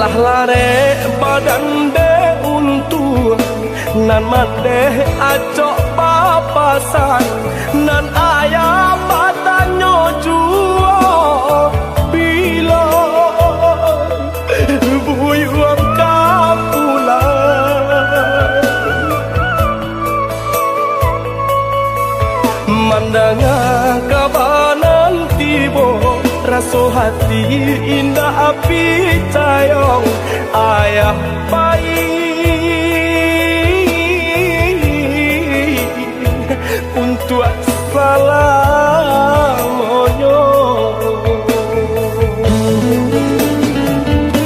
Lah lare badan de untuk nan mande acok papasan nan ayah batanyo juo bila buyuang kapulan mandangan kabanan tibo raso hati indah api cayong ayah baik untuk salah